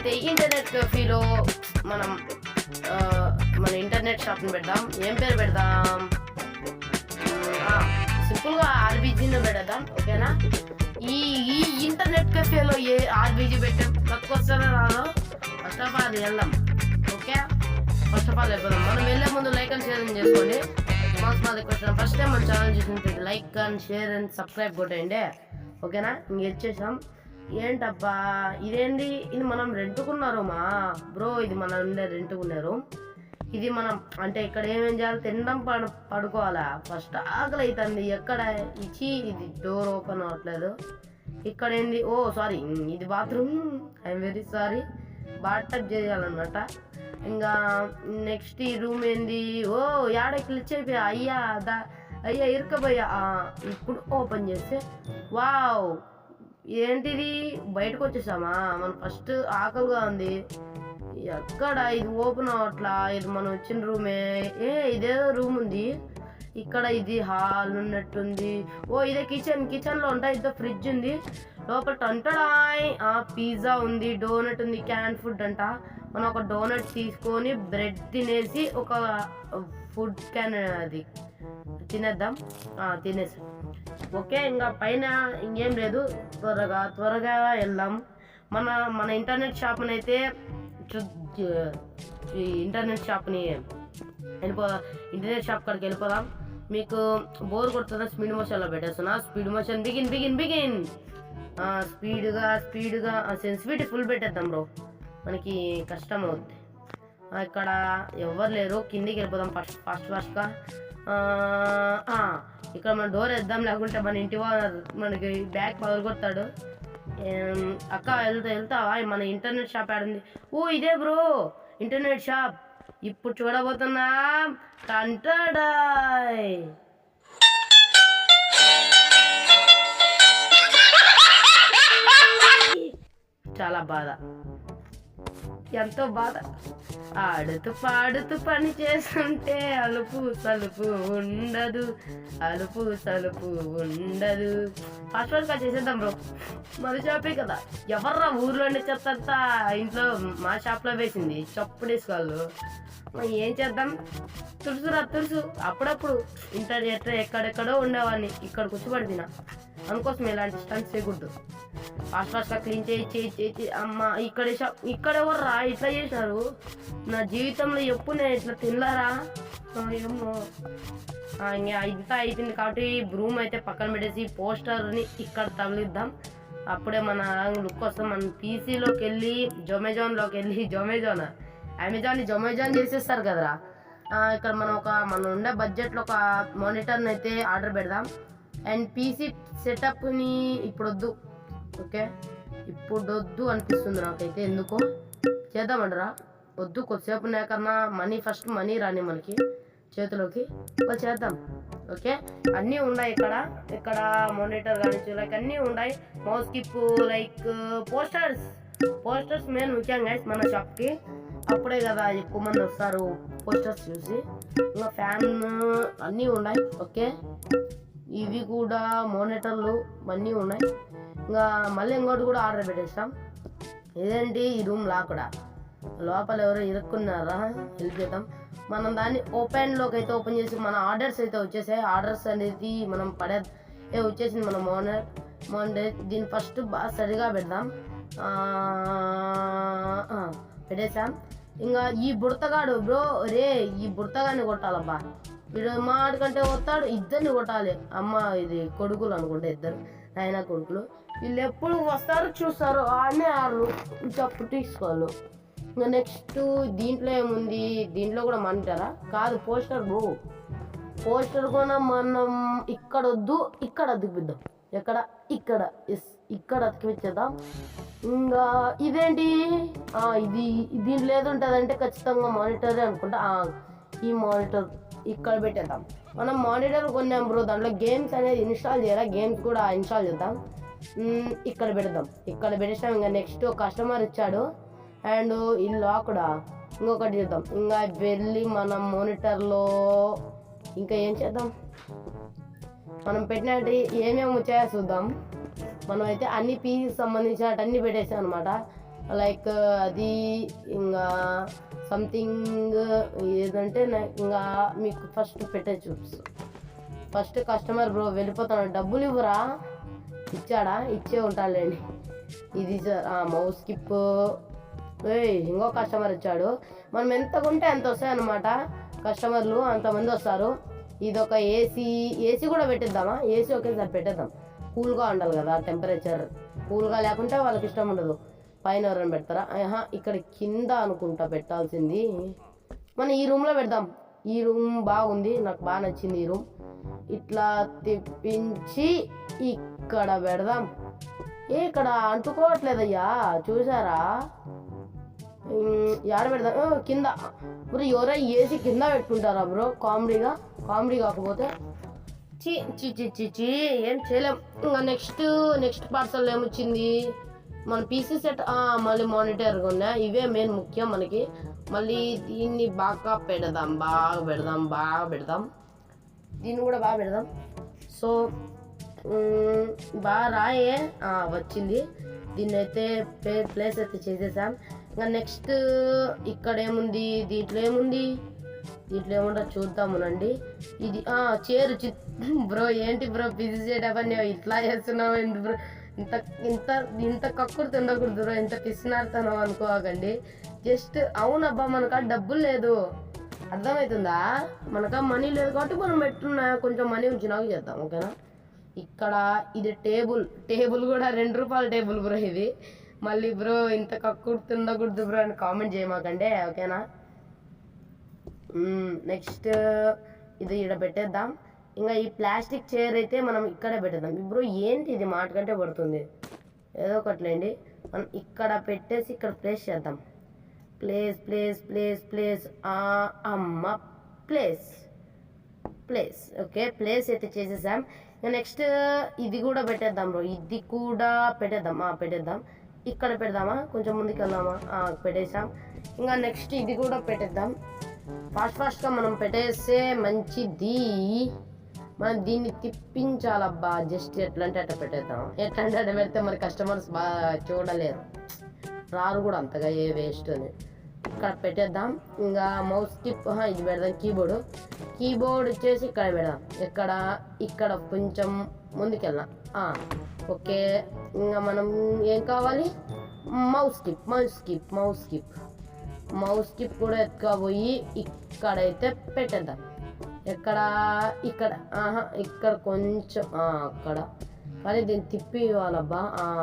మనమైతే ఇంటర్నెట్ కెఫేలో మనం మన ఇంటర్నెట్ షాప్ని పెడదాం. ఏం పేరు పెడదాం? సింపుల్గా ఆర్బీజీని పెడదాం. ఓకేనా? ఈ ఈ ఇంటర్నెట్ కెఫేలో ఏ ఆర్బీజీ పెట్టాం కొత్త వస్తారో రాదో ఫస్ట్ ఆఫ్ ఆల్ వెళ్దాం. ఓకే, ఫస్ట్ ఆఫ్ ఆల్ అయిపోదాం. మనం వెళ్ళే ముందు లైక్ అండ్ షేర్ చేసుకోండి. ఫస్ట్ టైం మన ఛానల్ చూసినట్టు like and share and subscribe కొట్టేయండి. ఓకేనా? ఇంక వచ్చేసాం. ఏంటబ్బా ఇదేంటి? ఇది మనం రెంట్కున్న రూమా బ్రో? ఇది మనం ఉండే రెంట్కున్న రూమ్. ఇది మనం అంటే ఇక్కడ ఏమేం చేయాలి? తినడం పడుకోవాలా? ఫస్ట్ ఆకలి అవుతుంది. ఎక్కడ ఇచ్చి ఇది డోర్ ఓపెన్ అవ్వట్లేదు. ఇక్కడ ఏంది? ఓ సారీ, ఇది bathroom. I'm very sorry. Bathtub చేయాలన్నమాట. ఇంకా నెక్స్ట్ ఈ రూమ్ ఏంది? ఓ యాడ క్లిచ్ అయిపోయా. అయ్యా ఇరుకపోయా. ఇప్పుడు ఓపెన్ చేస్తే వావ్, ఏంటిది? బయటకు వచ్చేసామా? మనం ఫస్ట్ ఆకలిగా ఉంది. ఎక్కడ ఇది ఓపెన్ అవ్వట్లా. ఇది మనం వచ్చిన రూమే. ఇదేదో రూమ్ ఉంది ఇక్కడ. ఇది హాల్ ఉన్నట్టుంది. ఓ ఇదే కిచెన్లో ఉంటాయి. ఇదో ఫ్రిడ్జ్ ఉంది లోపల. టంటడాయ్ పిజ్జా ఉంది, డోనట్ ఉంది, క్యాన్ ఫుడ్ అంట. మనం ఒక డోనట్ తీసుకొని బ్రెడ్ తినేసి ఒక ఫుడ్ క్యాన్ అది తినేద్దాం. తినేసి ఓకే. ఇంకా పైన ఇంకేం లేదు. త్వరగా వెళ్దాం. మన ఇంటర్నెట్ షాప్ని అయితే ఇంటర్నెట్ షాప్ కాడికి వెళ్ళిపోదాం. మీకు బోర్ కొడుతుందా? స్పీడ్ మోషన్లో పెట్టేస్తున్నా. Speed motion begin. స్పీడ్గా సెన్సిటివిటీ ఫుల్ పెట్టేద్దాం బ్రో, మనకి కష్టం అవుద్ది. ఇక్కడ ఎవరు లేరు. కిందికి వెళ్ళిపోదాం ఫాస్ట్గా. ఇక్కడ మన డోర్ వేద్దాం, లేకుంటే మన ఇంటి వాళ్ళు మనకి బ్యాగ్ పగలగొడతాడు. అక్క వెళ్తావా? మన ఇంటర్నెట్ షాప్ ఆడుంది. ఓ ఇదే బ్రో ఇంటర్నెట్ షాప్. ఇప్పుడు చూడబోతున్నా. కంటడాయ్ చాలా బాధ, ఎంతో బాధ. ఆడుతూ పాడుతూ పని చేస్తుంటే అలుపు సలుపు ఉండదు. ఫాస్ట్ గా చేసేద్దాం బ్రో. మన షాపే కదా. ఎవర్రా ఊర్లోనే చెత్తంతా ఇంట్లో మా షాప్లో వేసింది. చప్పుడేసుకోవాలి. ఏం చేద్దాం? తులుసు. అప్పుడప్పుడు ఇంటర్నెట్ ఎక్కడెక్కడో ఉండేవాడిని. ఇక్కడ కూర్చోబడి అందుకోసం ఇలాంటి స్టంట్స్ చేయకూడదు. ఫాస్ట్గా క్లీన్ చేయి. అమ్మ ఇక్కడ ఎవర్రా ఇట్లా చేశారు? నా జీవితంలో ఎప్పుడు నేను ఇట్లా తినలారా? ఏమో. ఇంకా ఇంత అయిపోయింది కాబట్టి రూమ్ అయితే పక్కన పెట్టేసి పోస్టర్ని ఇక్కడ తగిలిద్దాం. అప్పుడే మన లుక్ వస్తాం. మన పీసీలోకి వెళ్ళి జొమాజోన్ చేసేస్తారు కదరా. ఇక్కడ మనం ఉండే బడ్జెట్లో ఒక మానిటర్ని అయితే ఆర్డర్ పెడదాం. అండ్ పీసీ సెటప్ని ఇప్పుడు వద్దు. ఓకే, ఇప్పుడు వద్దు అనిపిస్తుంది నాకైతే. ఎందుకో చేద్దామంటారా? వద్దు, కొద్దిసేపు నాకన్నా మనీ రాని మనకి చేతిలోకి చేద్దాం. ఓకే, అన్నీ ఉన్నాయి ఇక్కడ మానిటర్ కానీ లైక్ అన్నీ ఉన్నాయి. Mouse keep like posters main ముఖ్యంగా మన షాప్కి. అప్పుడే కదా ఎక్కువ మంది వస్తారు పోస్టర్స్ చూసి. ఇంకా ఫ్యాన్ అన్నీ ఉన్నాయి. ఓకే, ఇవి కూడా మానిటర్లు అన్నీ ఉన్నాయి. ఇంకా మళ్ళీ ఇంకోటి కూడా ఆర్డర్ పెట్టేస్తాం. ఇదేంటి? ఈ రూమ్ లాకడా? లోపల ఎవరో ఇరుక్కున్నారా? హెల్ప్ చేద్దాం. మనం దాన్ని ఓపెన్లోకి అయితే ఓపెన్ చేసి మన ఆర్డర్స్ అయితే వచ్చేసాయి. ఆర్డర్స్ అనేది మనం వచ్చేసింది మన మానిటర్. దీన్ని ఫస్ట్ బాగా సరిగా పెడదాం. పెట్టేసాం. ఇంకా ఈ బుడతగాడు బ్రో, ఈ బుడతగాడిని కొట్టాలబ్బా. వీడు మాడికంటే వస్తాడు. ఇద్దరిని కొట్టాలి. అమ్మ ఇది కొడుకులు అనుకుంటే, ఇద్దరు నాయన కొడుకులు. వీళ్ళు ఎప్పుడు వస్తారు చూస్తారు, ఆడనే ఆడరు. చప్పుడు తీసుకోవాలి. ఇంకా నెక్స్ట్ దీంట్లో ఏముంది? దీంట్లో కూడా మానిటరా? కాదు, పోస్టర్ బ్రో. పోస్టర్ కూడా మనం ఇక్కడ వద్దు, ఇక్కడ అతికిద్దాం. ఇక్కడ అతికిచ్చేద్దాం. ఇంకా ఇదేంటి? ఇది దీంట్లో ఏది ఉంటుందంటే ఖచ్చితంగా మానిటరే అనుకుంటా. ఈ మానిటర్ ఇక్కడ పెట్టేద్దాం. మనం మానిటర్ కొన్నాం బ్రో, దాంట్లో గేమ్స్ అనేది ఇన్స్టాల్ చేయాలి. గేమ్స్ కూడా ఇన్స్టాల్ చేద్దాం. ఇక్కడ పెట్టేస్తాం. ఇంకా నెక్స్ట్ కస్టమర్ ఇచ్చాడు. అండ్ ఈ లాక్డా ఇంకొకటి చేద్దాం. ఇంకా వెళ్ళి మనం మానిటర్లో ఇంకా ఏం చేద్దాం? మనం పెట్టినట్టు ఏమేమి వచ్చాయో చూద్దాం. మనం అయితే అన్ని పీసీకి సంబంధించినట్టు అన్నీ పెట్టేసాం అనమాట. లైక్ అది ఇంకా సంథింగ్ ఏదంటే ఇంకా మీకు ఫస్ట్ పెట్టే చూపిస్తాను. ఫస్ట్ కస్టమర్ బ్రో వెళ్ళిపోతాను, డబ్బులు ఇవ్వరా, ఇచ్చాడా, ఇచ్చే ఉంటాడులేండి. ఇది మౌస్ స్కిప్, ఇంకో కస్టమర్ ఇచ్చాడు. మనం ఎంత కొంటే ఎంత వస్తాయన్నమాట, కస్టమర్లు అంతమంది వస్తారు. ఇది ఒక ఏసీ కూడా పెట్టిద్దామా, ఏసీ ఒకేసారి పెట్టేద్దాం, కూల్గా ఉండాలి కదా టెంపరేచర్. కూల్గా లేకుంటే వాళ్ళకి ఇష్టం ఉండదు. పైన ఎవరైనా పెడతారా, ఇక్కడ కింద అనుకుంటా పెట్టాల్సింది. మనం ఈ రూమ్లో పెడదాం, ఈ రూమ్ బాగుంది, నాకు బాగా నచ్చింది ఈ రూమ్. ఇట్లా తిప్పించి ఇక్కడ పెడదాం. ఇక్కడ అంటుకోవట్లేదయ్యా, చూసారా, యాడ పెడదాం, కింద. బ్రో ఎవరో ఏసీ కింద పెట్టుకుంటారా బ్రో, కామెడీ కాకపోతే చి చి చి చి చి ఏం చేయలేం. ఇంకా నెక్స్ట్ పార్సల్ ఏమొచ్చింది, మన పీసీ సెట్, మళ్ళీ మానిటర్ కొన్నా. ఇవే మెయిన్ ముఖ్యం మనకి. మళ్ళీ దీన్ని బాగా పెడదాం, దీన్ని కూడా బాగా పెడదాం. సో బాగా రాయే వచ్చింది. దీన్ని అయితే ప్లేస్ అయితే చేసేసాం. ఇంకా నెక్స్ట్ ఇక్కడ ఏముంది, దీంట్లో ఏముండో చూద్దామునండి. ఇది చేరు బ్రో, ఏంటి బ్రో బిజీ చేయడం ఇట్లా చేస్తున్నావు, ఏంటి బ్రో ఇంత కక్కుడు తినకూడదు బ్రో, ఇంత పిసినారుతున్నావు అనుకోకండి. జస్ట్ అవునబ్బా మనకా డబ్బులు లేదు, అర్థమవుతుందా, మనకా మనీ లేదు కాబట్టి మనం పెట్టున్నా, కొంచెం మనీ ఉంచినాక చేద్దాం, ఓకేనా. ఇక్కడ ఇది టేబుల్ కూడా 2 రూపాయల టేబుల్ బ్రో ఇది. మళ్ళీ బ్రో ఇంత కక్కుడు తినకూడదు బ్రో అని కామెంట్ చేయమాకండి, ఓకేనా. నెక్స్ట్ ఇది ఇక్కడ పెట్టేద్దాం. ఇంకా ఈ ప్లాస్టిక్ చైర్ అయితే మనం ఇక్కడే పెట్టేద్దాం. బ్రో ఏంటి ఇది మాట కంటే పడుతుంది, ఏదో ఒకట్లేండి. మనం ఇక్కడ పెట్టేసి ఇక్కడ ప్లేస్ చేద్దాం. ప్లేస్ అమ్మ ప్లేస్ ఓకే, ప్లేస్ అయితే చేసేసాం. ఇంకా నెక్స్ట్ ఇది కూడా పెట్టేద్దాం బ్రో, ఇది కూడా పెట్టేద్దాం. ఇక్కడ పెడదామా, కొంచెం ముందుకు వెళ్దామా, పెట్టేసాం. ఇంకా నెక్స్ట్ ఇది కూడా పెట్టేద్దాం. ఫాస్ట్గా మనం పెట్టేస్తే మంచిది. మనం దీన్ని తిప్పించాలబ్బా, జస్ట్ ఎట్లంటే అట్లా పెట్టేద్దాం. ఎట్లంటే అట్లా పెడితే మరి కస్టమర్స్ బాగా చూడలేరు, రారు కూడా అంతగా, ఏ వేస్ట్ అని. ఇక్కడ పెట్టేద్దాం. ఇంకా మౌస్ స్కిప్ ఇది పెడదాం. కీబోర్డ్ వచ్చేసి ఇక్కడ పెడదాం. ఇక్కడ కొంచెం ముందుకెళ్దాం. ఓకే, ఇంకా మనం ఏం కావాలి, మౌస్ స్కిప్ కూడా ఎత్తుకపోయి ఇక్కడైతే పెట్టేద్దాం. ఇక్కడ కొంచెం అక్కడ, కానీ దీన్ని తిప్పి ఇవ్వాలబ్బా.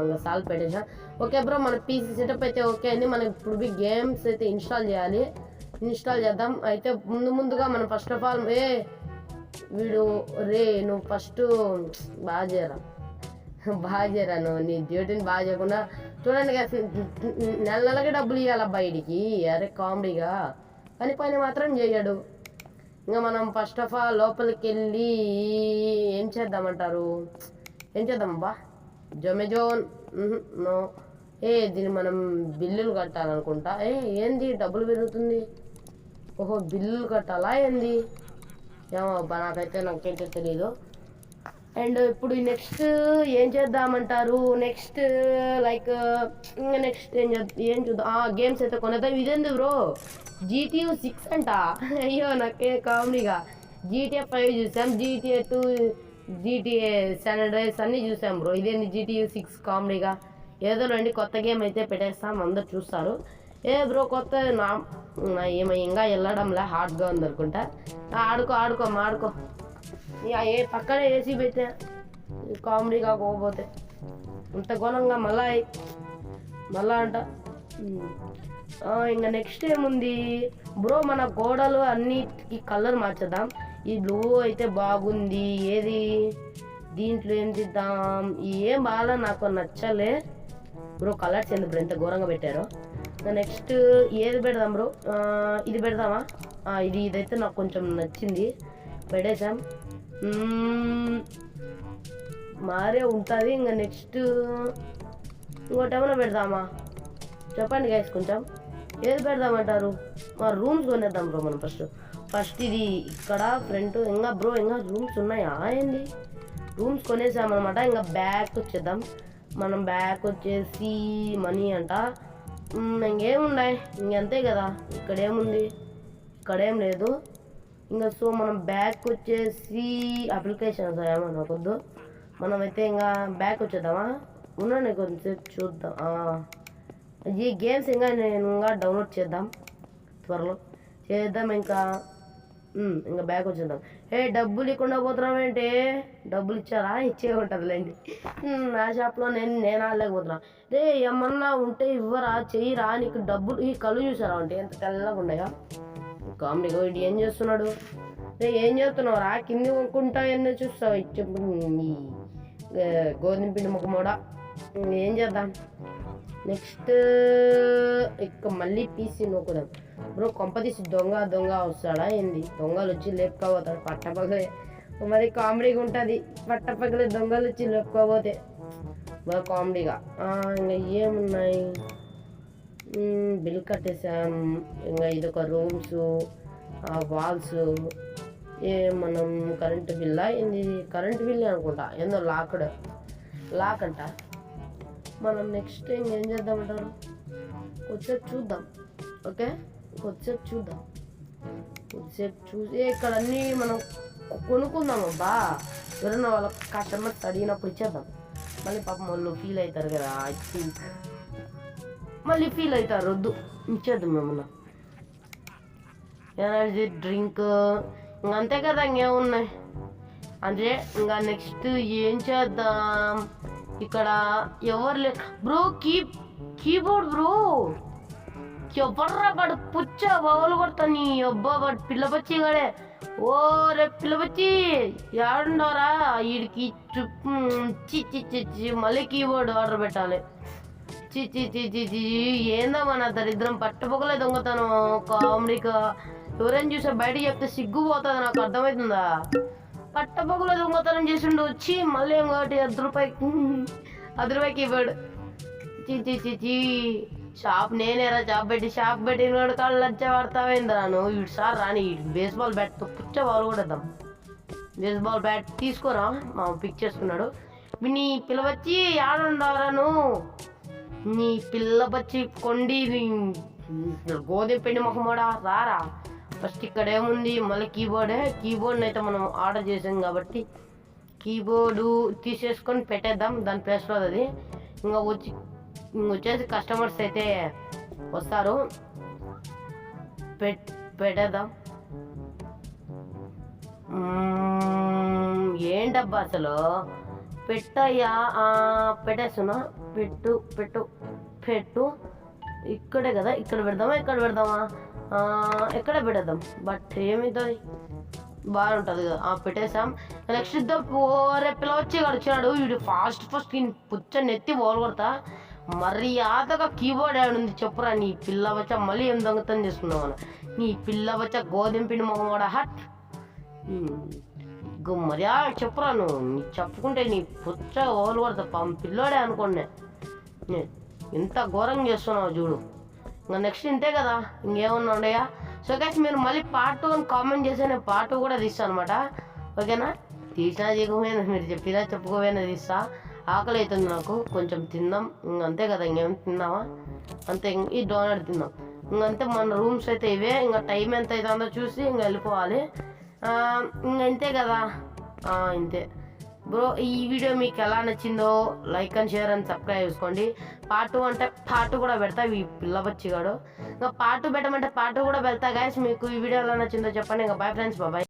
ఇంకా సాల్వ్ పెట్టేసా. ఓకే బ్రో, మన పీసీ సెటప్ అయితే ఓకే అండి. మనం ఇప్పుడు గేమ్స్ అయితే ఇన్స్టాల్ చేద్దాం. అయితే ముందుగా మనం ఫస్ట్ ఆఫ్ ఆల్ నువ్వు ఫస్ట్ బాగా చేయరా, నువ్వు నీ డ్యూటీని బాగా చేయకుండా చూడండి. నెలకి డబ్బులు ఇవ్వాలబ్బా వీడికి, అరే కామెడీగా, కానీ పని మాత్రం చేయడు. ఇంకా మనం ఫస్ట్ ఆఫ్ ఆల్ లోపలికి వెళ్ళి ఏం చేద్దామబ్బా, జొమెజోన్ నో, దీన్ని మనం బిల్లులు కట్టాలనుకుంటా. ఏంది డబ్బులు పెరుగుతుంది, ఓహో బిల్లులు కట్టాలా ఏంది, ఏమో నాకైతే తెలీదు. అండ్ ఇప్పుడు నెక్స్ట్ ఏం చేద్దామంటారు, నెక్స్ట్ ఏం చూద్దాం. గేమ్స్ అయితే కొనేద్దాం. ఇదేంది బ్రో, GTA 6 అంట, అయ్యో నాకే కామెడీగా. GTA 5 చూసాం, GTA 2, GTA San Andreas అన్నీ చూసాం బ్రో. ఇదేంది GTA 6 కామెడీగా. ఏదో రండి కొత్త గేమ్ అయితే పెట్టేస్తాం, అందరు చూస్తారు. బ్రో కొత్త ఏమో ఇంకా వెళ్ళడంలా, హార్డ్గా ఉంది అనుకుంటా. ఆడుకో పక్కనే ఏసీ పెట్టా, కామెడీగా పోతే ఇంత ఘోరంగా మళ్ళా అంట. ఇంకా నెక్స్ట్ ఏముంది బ్రో, మన గోడలు అన్నిటికి కలర్ మార్చేద్దాం. ఈ బ్లూ అయితే బాగుంది, దీంట్లో ఏం చేద్దాం, ఏం బాగా నాకు నచ్చలే బ్రో, కలర్స్ ఎందుకు బ్రో ఎంత ఘోరంగా పెట్టారో. నెక్స్ట్ ఏది పెడదాం బ్రో, ఇది పెడదామా, ఇదైతే నాకు కొంచెం నచ్చింది, పెట్టేసాం. మారే ఉంటుంది. ఇంకా నెక్స్ట్ ఇంకోటి ఏమైనా పెడదామా, చెప్పండి గైస్, కొంచెం ఏది పెడదామంటారు. మా రూమ్స్ కొనేద్దాం బ్రో మనం ఫస్ట్ ఇది ఇక్కడ ఫ్రంట్. ఇంకా రూమ్స్ ఉన్నాయా ఏంది, రూమ్స్ కొనేసామన్నమాట. ఇంకా బ్యాక్ వచ్చేద్దాం. మనం బ్యాక్ వచ్చేసి మనీ అంట, ఇంకేమున్నాయి ఇంకంతే కదా. ఇక్కడేముంది, ఇక్కడేం లేదు ఇంకా. సో మనం బ్యాక్ వచ్చేసి అప్లికేషన్స్ ఏమన్నా కొద్దు. మనమైతే ఇంకా బ్యాక్ వచ్చేద్దామా. ఉన్నాను కొంచెంసేపు చూద్దాం. ఈ గేమ్స్ ఇంకా నేను ఇంకా డౌన్లోడ్ చేద్దాం, త్వరలో చేద్దాం. ఇంకా బ్యాక్ వచ్చేద్దాం. డబ్బులు ఇవ్వకుండా పోతున్నాం ఏంటి? డబ్బులు ఇచ్చారా? ఇచ్చే ఉంటుందిలేండి. నా షాప్లో నేను ఆడలేకపోతున్నా. ఏమన్నా ఉంటే ఇవ్వరా, చెయ్యిరా. నీకు డబ్బులు ఈ కళ్ళు చూసారా అంటే ఎంత తెల్లగా ఉన్నాయా. కామెడీగా వీడు ఏం చేస్తున్నాడు? ఏం చేస్తున్నావు రా? కింది కొనుక్కుంటా ఎన్నో చూస్తావు. ఇచ్చే గోధుమ పిండి ముఖమోడా. ఏం చేద్దాం నెక్స్ట్? ఇక మళ్ళీ పీసీ నొక్కుదాం. బ్రో కొంపతీసి దొంగ వస్తాడా ఏంది? దొంగలు వచ్చి లేపుకోబోతాడు పట్టపగలే. మరి కామెడీగా ఉంటుంది. పట్టపగలే దొంగలు వచ్చి లేపుకోబోతే బాగా కామెడీగా. ఇంకా ఏమున్నాయి? బిల్ కట్టేసాం. ఇంకా ఇదొక రూమ్స్, వాల్స్. మనం కరెంటు బిల్లా ఏంది? కరెంటు బిల్లే అనుకుంటా. ఏందో లాక్ అంట. మనం నెక్స్ట్ ఇంకేం చేద్దామంటారు? కొద్దిసేపు చూద్దాం. ఓకే, కొద్దిసేపు చూసి ఇక్కడ అన్నీ మనం కొనుక్కుందాం. అబ్బా ఎవరైనా వాళ్ళ కస్టమర్స్ అడిగినప్పుడు ఇచ్చేద్దాం. మళ్ళీ పాపం వాళ్ళు ఫీల్ అవుతారు కదా. ఐ థింక్ మళ్ళీ ఫీల్ అవుతారు. వద్దు, ఇచ్చేద్దాం ఏమన్నా. ఎనర్జీ డ్రింక్ ఇంకంతే కదా. ఇంకేమున్నాయి అంటే ఇంకా నెక్స్ట్ ఏం చేద్దాం? ఇక్కడ ఎవరు లే బ్రో. Keyboard bro. ఎవర్రా వాడు? పుచ్చ బావులు కొడతా నీ అబ్బా. వాడు పిల్లపచ్చి గడే. ఓ రే పిల్లపచ్చి ఏడుండవరా? వీడికి మళ్ళీ కీబోర్డ్ ఆర్డర్ పెట్టాలి. ఏందో మన దరిద్రం. పట్టపొగలే దొంగతనం కామెడీగా. ఎవరైనా చూసా బయటకు చెప్తే సిగ్గుపోతుంది. నాకు అర్థమవుతుందా? పట్టపొగలే దొంగతనం చేసిండు వచ్చి మళ్ళీ ఇంకోటి ₹10 కీబోర్డ్. షాప్ నేనేరా షాప్ పెట్టిన వాడు కాళ్ళు లచ్చ పడతావేంద్రా నువ్వు? వీడు సార్ రాని బేస్బాల్ బ్యాట్తో పుచ్చ బాల్ కొడేద్దాం. బేస్బాల్ బ్యాట్ తీసుకోరా. మా పిక్ చేసుకున్నాడు. నీ పిల్లవచ్చి ఆడుండవరా నువ్వు? నీ పిల్లవచ్చి కొండి గోధుమ పిండి మొహమోడా రారా. ఫస్ట్ ఇక్కడ ఏముంది? మళ్ళీ కీబోర్డ్ని అయితే మనం ఆర్డర్ చేసాం కాబట్టి కీబోర్డు తీసేసుకొని పెట్టేద్దాం దాని ప్లేస్లో. అది ఇంకా వచ్చేసి కస్టమర్స్ అయితే వస్తారు. పెట్టేద్దాం. ఏంటబ్బా అసలు? పెట్టయ్యా. పెట్టేస్తున్నా. పెట్టు. ఇక్కడే కదా. ఇక్కడ పెడదామా? ఎక్కడే పెట్టేద్దాం. బట్ ఏమవుతుంది? బాగుంటుంది కదా. పెట్టేసాం. నెక్స్ట్ ఇద్దాం. రేపు పిల్లవచ్చి వచ్చినాడు. వీడు ఫాస్ట్ పుచ్చ నెత్తి బోల్ కొడతా. మర్యాదగా కీబోర్డ్ ఏడుంది చెప్పురా. నీ పిల్లవచ్చ మళ్ళీ ఏం దొంగతనం చేసుకున్నావు మనం. నీ పిల్లవచ్చ గోధుమ పిండి మొహమోడా. హట్ మర్యాద చెప్పురా నువ్వు. నీ చెప్పుకుంటే నీ పుచ్చ ఓలు కొడతా. పిల్లోడే అనుకోండి. ఎంత ఘోరంగా చేస్తున్నావు చూడు. ఇంకా నెక్స్ట్ ఇంతే కదా. ఇంకేమన్నా ఉన్నాయా? సో గైస్ మీరు మళ్ళీ పార్ట్ 1 కామెంట్ చేస్తే నేను పార్ట్ 2 కూడా తీస్తాను అనమాట. ఓకేనా? తీసినా చేయకపోయినా మీరు చెప్పుకోపోయినా తీస్తా. ఆకలి అవుతుంది నాకు. కొంచెం తిందాం. ఇంకంతే కదా. ఇంకేం తిందామా? అంతే. ఈ డోనట్ తిందాం. ఇంకంతే. మన రూమ్స్ అయితే ఇవే. ఇంకా టైం ఎంత అవుతుందో చూసి ఇంకా వెళ్ళిపోవాలి. ఇంతే కదా. ఇంతే బ్రో. ఈ వీడియో మీకు ఎలా నచ్చిందో like and share and subscribe చేసుకోండి. పార్ట్ 2 అంటే పార్ట్ 2 కూడా పెడతా. ఈ పిల్లపచ్చిగాడు ఇంకా పార్ట్ 2 పెట్టమంటే పార్ట్ 2 కూడా పెడతా. గైస్ మీకు ఈ వీడియో ఎలా నచ్చిందో చెప్పండి. ఇంకా బాయ్ ఫ్రెండ్స్, బాయ్.